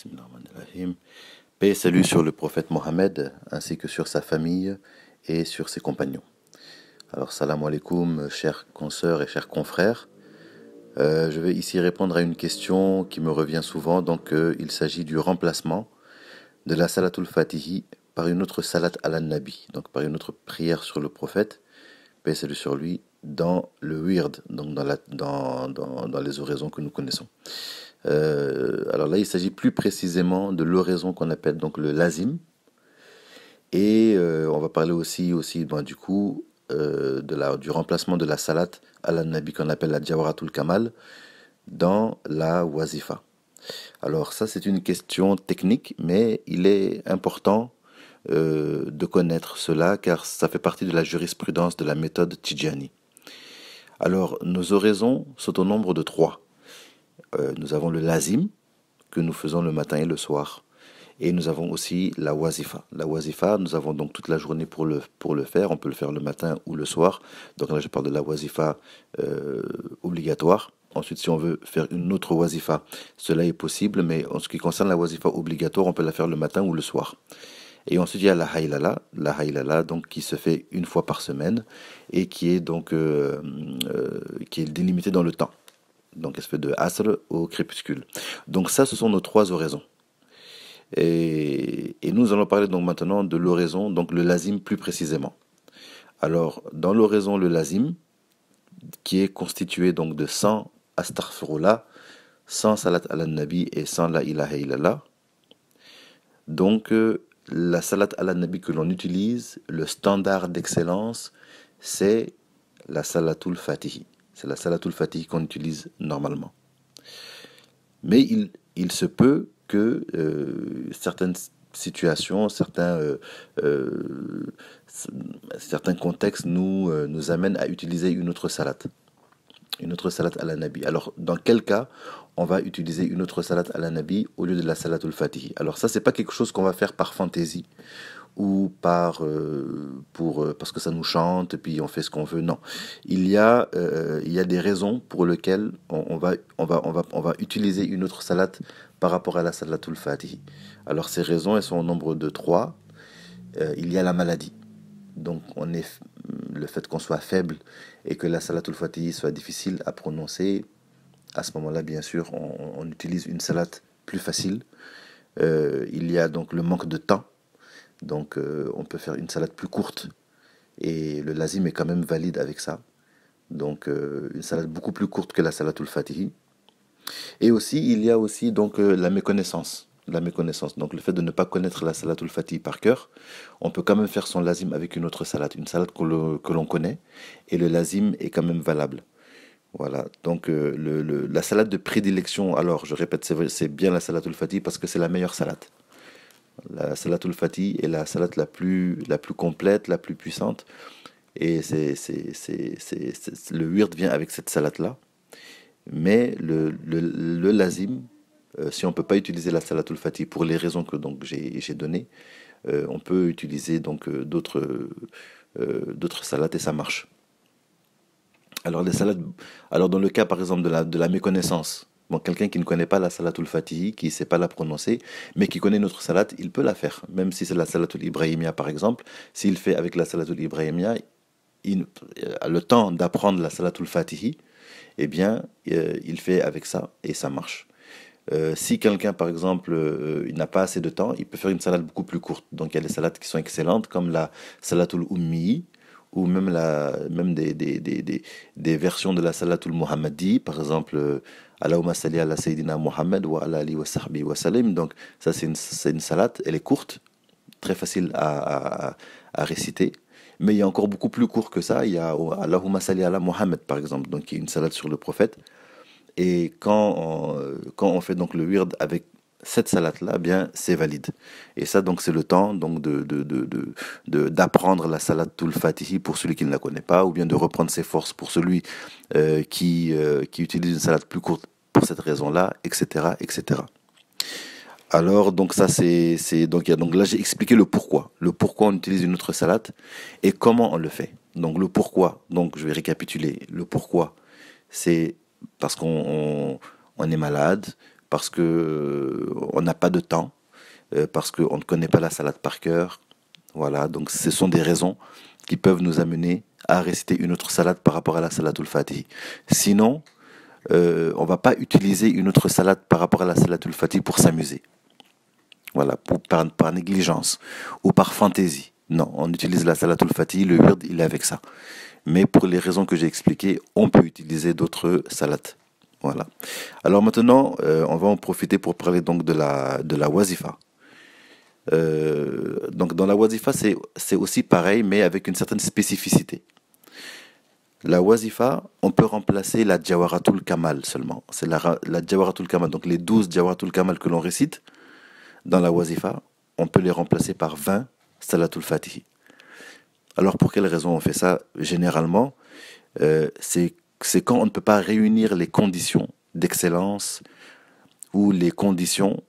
Bismillahirrahmanirrahim. Paix et salut sur le prophète Mohammed, ainsi que sur sa famille et sur ses compagnons. Alors, salam alaikum, chers consoeurs et chers confrères. Je vais ici répondre à une question qui me revient souvent. Donc, il s'agit du remplacement de la salatul fatihi par une autre salat ala nabi, donc par une autre prière sur le prophète, paix et salut sur lui, dans le wird, donc dans les oraisons que nous connaissons. Alors là, il s'agit plus précisément de l'oraison qu'on appelle donc le lazim. Et on va parler aussi du coup, du remplacement de la salat ala nabi qu'on appelle la jawaratul kamal dans la wazifa. Alors ça, c'est une question technique, mais il est important de connaître cela car ça fait partie de la jurisprudence de la méthode Tidjani. Alors, nos oraisons sont au nombre de 3. Nous avons le lazim, que nous faisons le matin et le soir. Et nous avons aussi la wazifa. La wazifa, nous avons donc toute la journée pour le faire. On peut le faire le matin ou le soir. Donc là, je parle de la wazifa obligatoire. Ensuite, si on veut faire une autre wazifa, cela est possible. Mais en ce qui concerne la wazifa obligatoire, on peut la faire le matin ou le soir. Et ensuite, il y a la haylala donc qui se fait une fois par semaine et qui est donc qui est délimitée dans le temps. Donc, elle se fait de Asr au crépuscule. Donc, ça, ce sont nos 3 oraisons. Et nous allons parler donc maintenant de l'oraison, donc le lazim plus précisément. Alors, dans l'oraison, le lazim, qui est constitué donc de 100 astaghfirullah, 100 salat ala nabi et 100 la ilaha illallah. Donc, la salat ala nabi que l'on utilise, le standard d'excellence, c'est la salatul fatihi. C'est la salatul fatihi qu'on utilise normalement. Mais il se peut que certaines situations, certains contextes nous amènent à utiliser une autre salat à la nabi. Alors, dans quel cas on va utiliser une autre salat à la nabi au lieu de la salatul fatihi? Alors ça, c'est pas quelque chose qu'on va faire par fantaisie ou parce que ça nous chante et puis on fait ce qu'on veut. Non, il y a des raisons pour lesquelles on va utiliser une autre salat par rapport à la salatul fatihi. Alors ces raisons, elles sont au nombre de 3. Il y a la maladie. Donc le fait qu'on soit faible et que la salatul fatihi soit difficile à prononcer, à ce moment-là, bien sûr, on utilise une salat plus facile. Il y a donc le manque de temps. Donc on peut faire une salade plus courte et le lazim est quand même valide avec ça. Donc une salade beaucoup plus courte que la salatul fatihi. Et aussi il y a aussi donc la méconnaissance. Donc le fait de ne pas connaître la salatul fatihi par cœur, on peut quand même faire son lazim avec une autre salade, une salade que l'on connaît et le lazim est quand même valable. Voilà, donc la salade de prédilection, alors je répète, c'est bien la salatul fatihi parce que c'est la meilleure salade. La salatul fatihi est la salade la plus complète, la plus puissante. Et le wird vient avec cette salade-là. Mais le lazim, si on ne peut pas utiliser la salatul fatihi pour les raisons que donc j'ai données, on peut utiliser donc d'autres salades et ça marche. Alors dans le cas par exemple de la méconnaissance, bon, quelqu'un qui ne connaît pas la salatul fatihi, qui ne sait pas la prononcer, mais qui connaît notre salat, il peut la faire. Même si c'est la salatul ibrahimia par exemple, s'il fait avec la salatul ibrahimia, il a le temps d'apprendre la salatul fatihi, eh bien, il fait avec ça et ça marche. Si quelqu'un, par exemple, il n'a pas assez de temps, il peut faire une salade beaucoup plus courte. Donc, il y a des salades qui sont excellentes, comme la salatul ummi, ou même des versions de la salatul muhammadi, par exemple, Allahumma salli ala Sayyidina Muhammad wa ala ali wa sahbihi wa salim. Donc, ça, c'est une salade, elle est courte, très facile à réciter. Mais il y a encore beaucoup plus court que ça. Il y a Allahumma salli ala Muhammad, par exemple, donc qui est une salade sur le prophète. Et quand on fait donc le wird avec cette salade-là, bien c'est valide. Et ça donc c'est le temps donc d'apprendre la salatul fatihi pour celui qui ne la connaît pas, ou bien de reprendre ses forces pour celui qui utilise une salade plus courte pour cette raison-là, etc., etc. Alors donc ça donc là j'ai expliqué le pourquoi on utilise une autre salade et comment on le fait. Donc le pourquoi, donc je vais récapituler. Le pourquoi, c'est parce qu'on est malade, parce que on n'a pas de temps, parce qu'on ne connaît pas la salade par cœur. Voilà, donc ce sont des raisons qui peuvent nous amener à réciter une autre salade par rapport à la salatul fatih. Sinon, on va pas utiliser une autre salade par rapport à la salatul fatih pour s'amuser. Voilà, par négligence ou par fantaisie. Non, on utilise la salatul fatih, le wird, il est avec ça. Mais pour les raisons que j'ai expliquées, on peut utiliser d'autres salades. Voilà. Alors maintenant, on va en profiter pour parler donc de la wazifa. Donc dans la wazifa, c'est aussi pareil, mais avec une certaine spécificité. La wazifa, on peut remplacer la Jawaratul Kamal seulement. C'est la Jawaratul Kamal, donc les 12 Jawaratul Kamal que l'on récite dans la wazifa, on peut les remplacer par 20 Salatul Fatih. Alors pour quelle raison on fait ça? Généralement, c'est quand on ne peut pas réunir les conditions d'excellence ou les conditions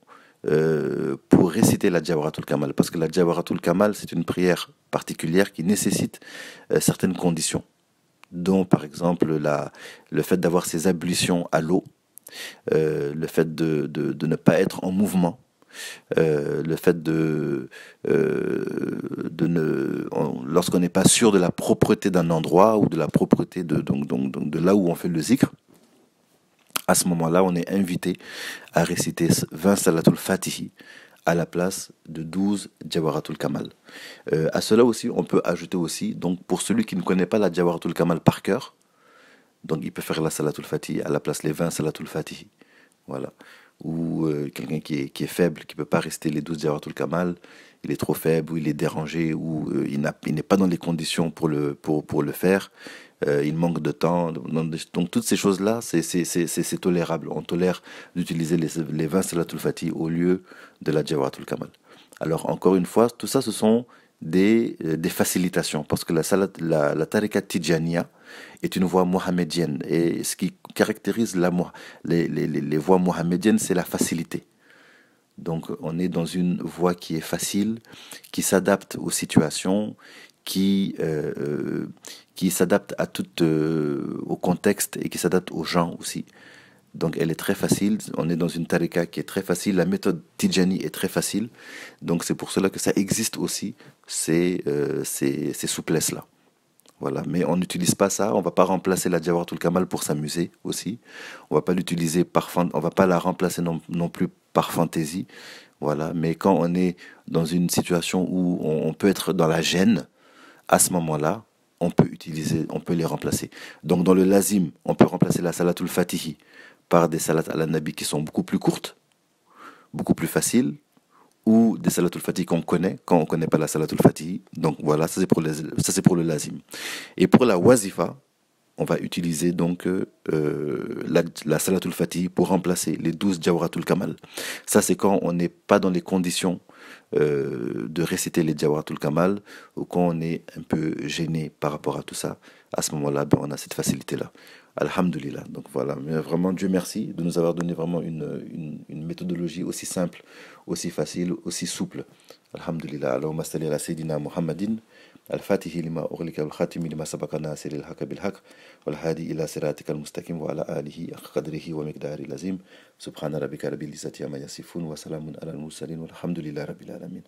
pour réciter la Jawaratul Kamal. Parce que la Jawaratul Kamal, c'est une prière particulière qui nécessite certaines conditions, dont par exemple le fait d'avoir ses ablutions à l'eau, le fait de ne pas être en mouvement, le fait lorsqu'on n'est pas sûr de la propreté d'un endroit ou de la propreté de là où on fait le zikr, à ce moment-là, on est invité à réciter 20 Salatul Fatihi à la place de 12 Jawaratul Kamal. À cela aussi, on peut ajouter aussi, donc pour celui qui ne connaît pas la Jawaratul Kamal par cœur, donc il peut faire la Salatul Fatihi à la place les 20 Salatul Fatihi. Voilà. Ou quelqu'un qui est faible, qui ne peut pas rester les 12 Jawaratul Kamal, il est trop faible, ou il est dérangé, ou il n'est pas dans les conditions pour le faire, il manque de temps. Donc toutes ces choses-là, c'est tolérable. On tolère d'utiliser les 20 Salatul Fatih au lieu de la Jawaratul Kamal. Alors encore une fois, tout ça, ce sont des facilitations, parce que la tariqa Tijaniya est une voie mohammedienne, et ce qui caractérise les voies mohammediennes, c'est la facilité. Donc on est dans une voie qui est facile, qui s'adapte aux situations, qui s'adapte au contexte et qui s'adapte aux gens aussi. Donc elle est très facile, on est dans une tariqa qui est très facile, la méthode Tijani est très facile, donc c'est pour cela que ça existe aussi, ces souplesses-là. Voilà, mais on n'utilise pas ça, on va pas remplacer la Jawaratul Kamal pour s'amuser aussi, on va pas l'utiliser on va pas la remplacer non plus par fantaisie, voilà, mais quand on est dans une situation où on peut être dans la gêne, à ce moment-là, on peut les remplacer. Donc dans le lazim, on peut remplacer la salatul fatihi par des salats à la nabi qui sont beaucoup plus courtes, beaucoup plus faciles, ou des salatul fatihi qu'on connaît quand on ne connaît pas la salatul fatihi. Donc voilà, ça c'est pour le lazim. Et pour la wazifa, on va utiliser donc la salatul fatihi pour remplacer les 12 jawaratul kamal. Ça c'est quand on n'est pas dans les conditions de réciter les Jawaratul Kamal, ou quand on est un peu gêné par rapport à tout ça, à ce moment-là, ben, on a cette facilité-là. Alhamdulillah. Donc voilà, mais vraiment Dieu merci de nous avoir donné vraiment une méthodologie aussi simple, aussi facile, aussi souple. Alhamdulillah. Allahumma salli ala Sayyidina Muhammadin, al-Fatihi lima ughliqa al-Khatimi lima sabaqa nasiril haqq bil haqq wal hadi ila siratikal mustaqim wa ala alihi haqqa qadrihi wa miqdari lazim. Subhana rabbika rabbil izzati amma yasifun wa salamun ala al-mursalin walhamdulillahi rabbil alamin.